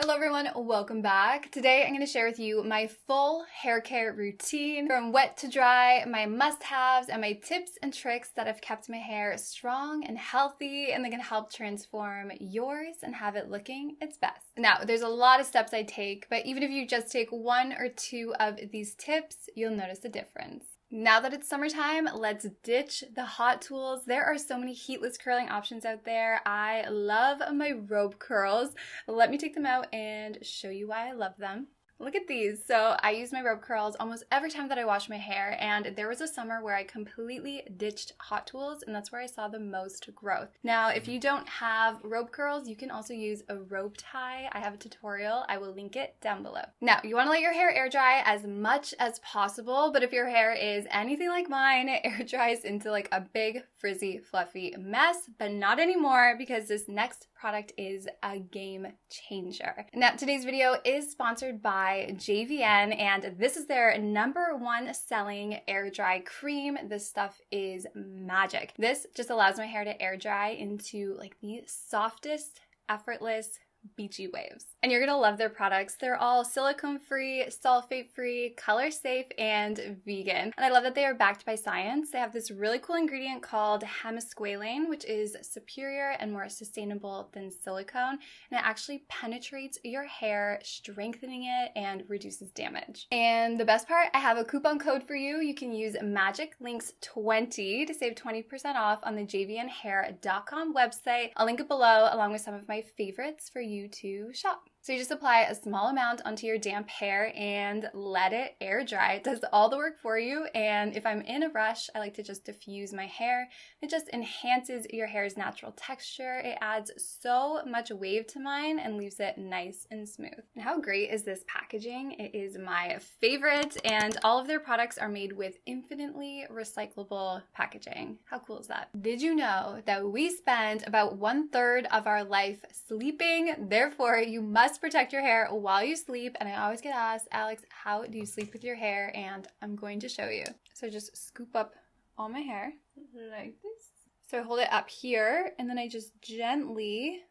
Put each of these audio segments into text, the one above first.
Hello everyone, welcome back. Today I'm going to share with you my full hair care routine from wet to dry, my must-haves, and my tips and tricks that have kept my hair strong and healthy, and they can help transform yours and have it looking its best. Now, there's a lot of steps I take, but even if you just take one or two of these tips, you'll notice a difference. Now that it's summertime, let's ditch the hot tools. There are so many heatless curling options out there. I love my rope curls. Let me take them out and show you why I love them. Look at these. So I use my rope curls almost every time that I wash my hair, and there was a summer where I completely ditched hot tools, and that's where I saw the most growth. Now, if you don't have rope curls, you can also use a rope tie. I have a tutorial. I will link it down below. Now, you want to let your hair air dry as much as possible, but if your hair is anything like mine, it air dries into like a big, frizzy, fluffy mess, but not anymore because this next product is a game changer. Now, today's video is sponsored by JVN, and this is their #1 selling air dry cream. This stuff is magic. This just allows my hair to air dry into like the softest, effortless, beachy waves. And you're gonna love their products. They're all silicone-free, sulfate-free, color-safe, and vegan. And I love that they are backed by science. They have this really cool ingredient called hemisqualane, which is superior and more sustainable than silicone. And it actually penetrates your hair, strengthening it and reduces damage. And the best part, I have a coupon code for you. You can use MAGICLINKS20 to save 20% off on the jvnhair.com website. I'll link it below along with some of my favorites for you to shop. So you just apply a small amount onto your damp hair and let it air dry. It does all the work for you, and if I'm in a rush, I like to just diffuse my hair. It just enhances your hair's natural texture. It adds so much wave to mine and leaves it nice and smooth. And how great is this packaging? It is my favorite, and all of their products are made with infinitely recyclable packaging. How cool is that? Did you know that we spend about 1/3 of our life sleeping? Therefore, you must protect your hair while you sleep. And I always get asked, Alex, how do you sleep with your hair? And I'm going to show you. So just scoop up all my hair like this. So I hold it up here, and then I just gently,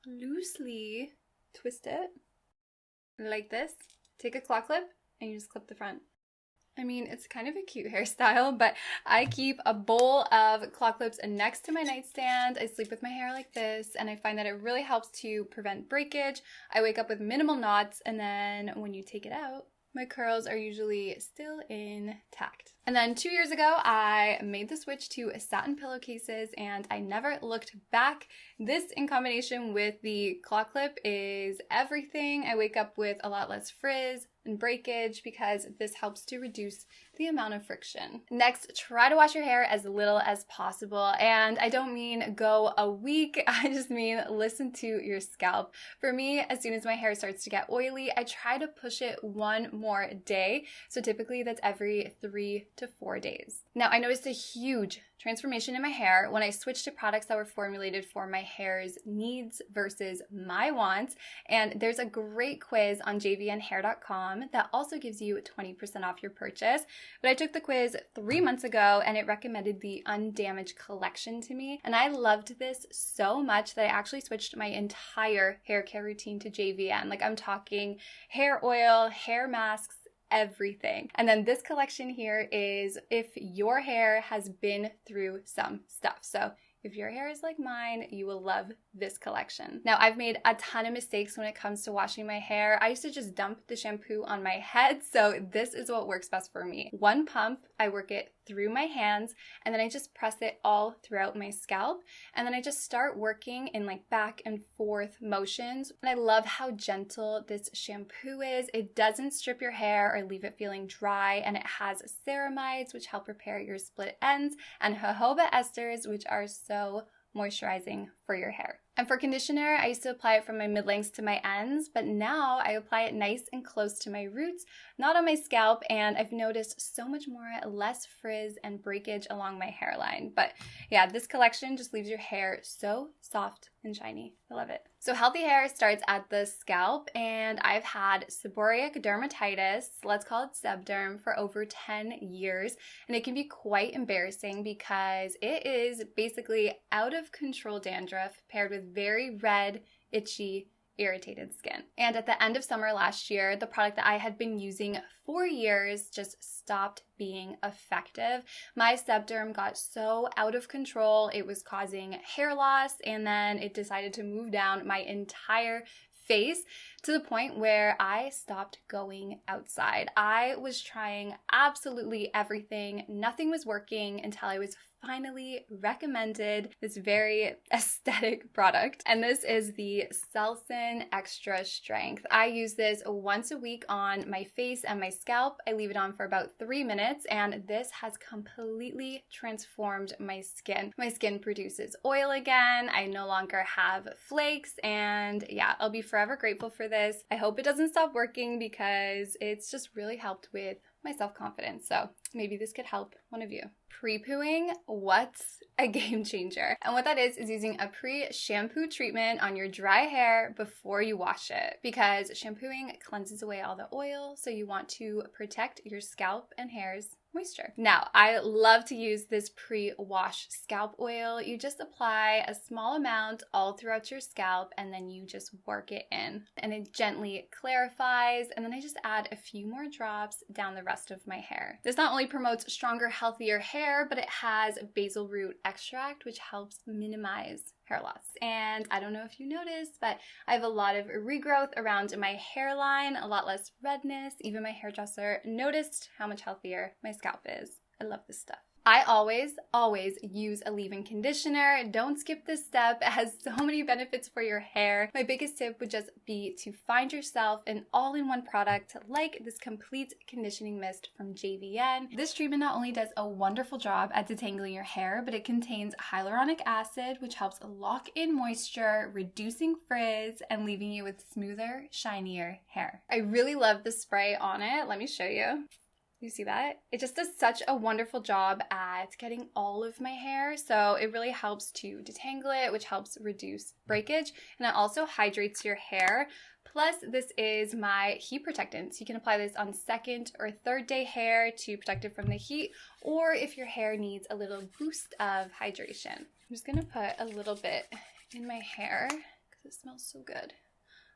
loosely twist it like this. Take a claw clip and you just clip the front. I mean, it's kind of a cute hairstyle, but I keep a bowl of claw clips next to my nightstand. I sleep with my hair like this, and I find that it really helps to prevent breakage. I wake up with minimal knots, and then when you take it out, my curls are usually still intact. And then 2 years ago, I made the switch to satin pillowcases, and I never looked back. This in combination with the claw clip is everything. I wake up with a lot less frizz and breakage because this helps to reduce the amount of friction. Next, try to wash your hair as little as possible. And I don't mean go a week, I just mean listen to your scalp. For me, as soon as my hair starts to get oily, I try to push it one more day. So typically that's every 3 to 4 days. Now, I noticed a huge transformation in my hair when I switched to products that were formulated for my hair's needs versus my wants. And there's a great quiz on jvnhair.com that also gives you 20% off your purchase. But I took the quiz 3 months ago, and it recommended the Undamaged collection to me. And I loved this so much that I actually switched my entire hair care routine to JVN. Like, I'm talking hair oil, hair masks, everything. And then this collection here is if your hair has been through some stuff. So if your hair is like mine, you will love this collection. Now, I've made a ton of mistakes when it comes to washing my hair. I used to just dump the shampoo on my head, so this is what works best for me. One pump, I work it through my hands, and then I just press it all throughout my scalp, and then I just start working in like back and forth motions. And I love how gentle this shampoo is. It doesn't strip your hair or leave it feeling dry, and it has ceramides, which help repair your split ends, and jojoba esters, which are so moisturizing for your hair. And for conditioner, I used to apply it from my mid-lengths to my ends, but now I apply it nice and close to my roots, not on my scalp, and I've noticed so much more less frizz and breakage along my hairline. But yeah, this collection just leaves your hair so soft and shiny. I love it. So healthy hair starts at the scalp, and I've had seborrheic dermatitis, let's call it sebderm, for over 10 years, and it can be quite embarrassing because it is basically out of control dandruff paired with very red, itchy, irritated skin. And at the end of summer last year, the product that I had been using for years just stopped being effective. My sebderm got so out of control, it was causing hair loss, and then it decided to move down my entire face to the point where I stopped going outside. I was trying absolutely everything. Nothing was working until I was finally recommended this very aesthetic product. And this is the Selsun Extra Strength. I use this once a week on my face and my scalp. I leave it on for about 3 minutes, and this has completely transformed my skin. My skin produces oil again. I no longer have flakes, and yeah, I'll be forever grateful for this. I hope it doesn't stop working because it's just really helped with my self-confidence. So maybe this could help one of you. Pre-pooing, what's a game changer? And what that is using a pre-shampoo treatment on your dry hair before you wash it, because shampooing cleanses away all the oil, so you want to protect your scalp and hair's moisture. Now, I love to use this pre-wash scalp oil. You just apply a small amount all throughout your scalp, and then you just work it in, and it gently clarifies, and then I just add a few more drops down the rest of my hair. This not only promotes stronger, healthier hair, but it has basil root extract, which helps minimize hair loss. And I don't know if you noticed, but I have a lot of regrowth around my hairline, a lot less redness. Even my hairdresser noticed how much healthier my scalp is. I love this stuff. I always use a leave-in conditioner. Don't skip this step. It has so many benefits for your hair. My biggest tip would just be to find yourself an all-in-one product like this complete conditioning mist from JVN. This treatment not only does a wonderful job at detangling your hair, but it contains hyaluronic acid, which helps lock in moisture, reducing frizz, and leaving you with smoother, shinier hair. I really love the spray on it. Let me show you. You see that? It just does such a wonderful job at getting all of my hair. So it really helps to detangle it, which helps reduce breakage. And it also hydrates your hair. Plus, this is my heat protectant. So you can apply this on second or third day hair to protect it from the heat, or if your hair needs a little boost of hydration. I'm just gonna put a little bit in my hair because it smells so good.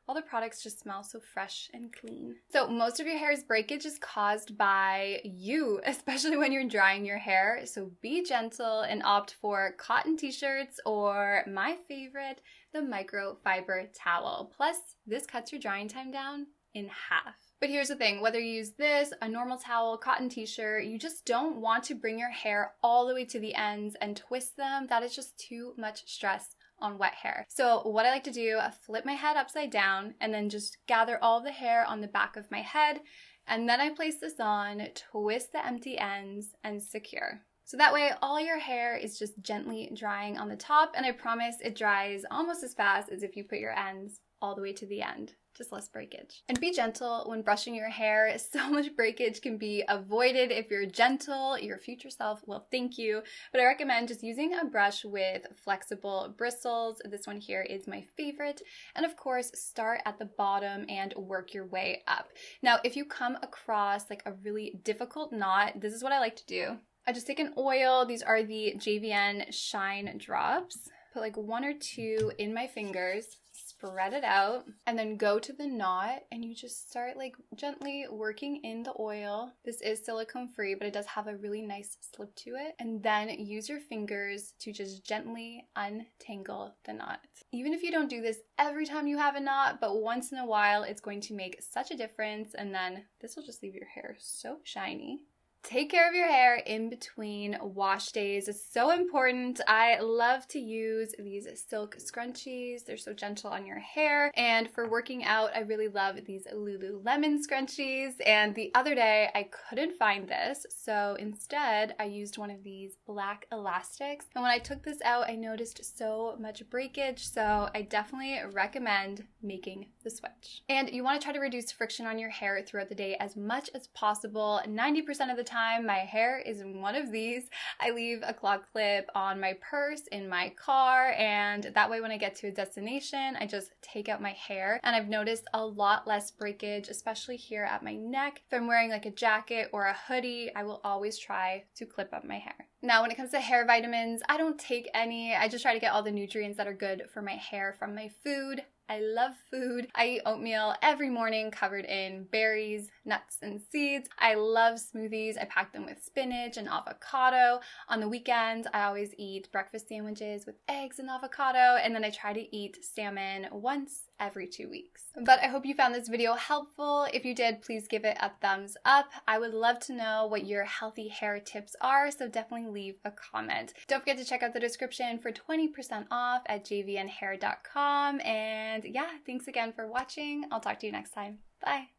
All the products just smell so fresh and clean. So most of your hair's breakage is caused by you, especially when you're drying your hair. So be gentle and opt for cotton t-shirts, or my favorite, the microfiber towel. Plus, this cuts your drying time down in half. But here's the thing, whether you use this, a normal towel, cotton t-shirt, you just don't want to bring your hair all the way to the ends and twist them. That is just too much stress on wet hair. So what I like to do, I flip my head upside down and then just gather all the hair on the back of my head, and then I place this on, twist the empty ends, and secure. So that way all your hair is just gently drying on the top, and I promise it dries almost as fast as if you put your ends all the way to the end. Just less breakage. And be gentle when brushing your hair. So much breakage can be avoided if you're gentle. Your future self will thank you. But I recommend just using a brush with flexible bristles. This one here is my favorite. And of course, start at the bottom and work your way up. Now, if you come across like a really difficult knot, this is what I like to do. I just take an oil. These are the JVN Shine Drops. Put like 1 or 2 in my fingers. Spread it out, and then go to the knot, and you just start like gently working in the oil. This is silicone free, but it does have a really nice slip to it. And then use your fingers to just gently untangle the knot. Even if you don't do this every time you have a knot, but once in a while, it's going to make such a difference. And then this will just leave your hair so shiny. Take care of your hair in between wash days. It's so important. I love to use these silk scrunchies. They're so gentle on your hair. And for working out, I really love these Lululemon scrunchies. And the other day, I couldn't find this. So instead, I used one of these black elastics. And when I took this out, I noticed so much breakage. So I definitely recommend making the switch. And you want to try to reduce friction on your hair throughout the day as much as possible. 90% of the time, my hair is in one of these. I leave a claw clip on my purse in my car, and that way when I get to a destination, I just take out my hair. And I've noticed a lot less breakage, especially here at my neck. If I'm wearing like a jacket or a hoodie, I will always try to clip up my hair. Now, when it comes to hair vitamins, I don't take any. I just try to get all the nutrients that are good for my hair from my food. I love food. I eat oatmeal every morning covered in berries, nuts, and seeds. I love smoothies. I pack them with spinach and avocado. On the weekends, I always eat breakfast sandwiches with eggs and avocado, and then I try to eat salmon once every 2 weeks. But I hope you found this video helpful. If you did, please give it a thumbs up. I would love to know what your healthy hair tips are, so definitely leave a comment. Don't forget to check out the description for 20% off at jvnhair.com. And yeah, thanks again for watching. I'll talk to you next time. Bye.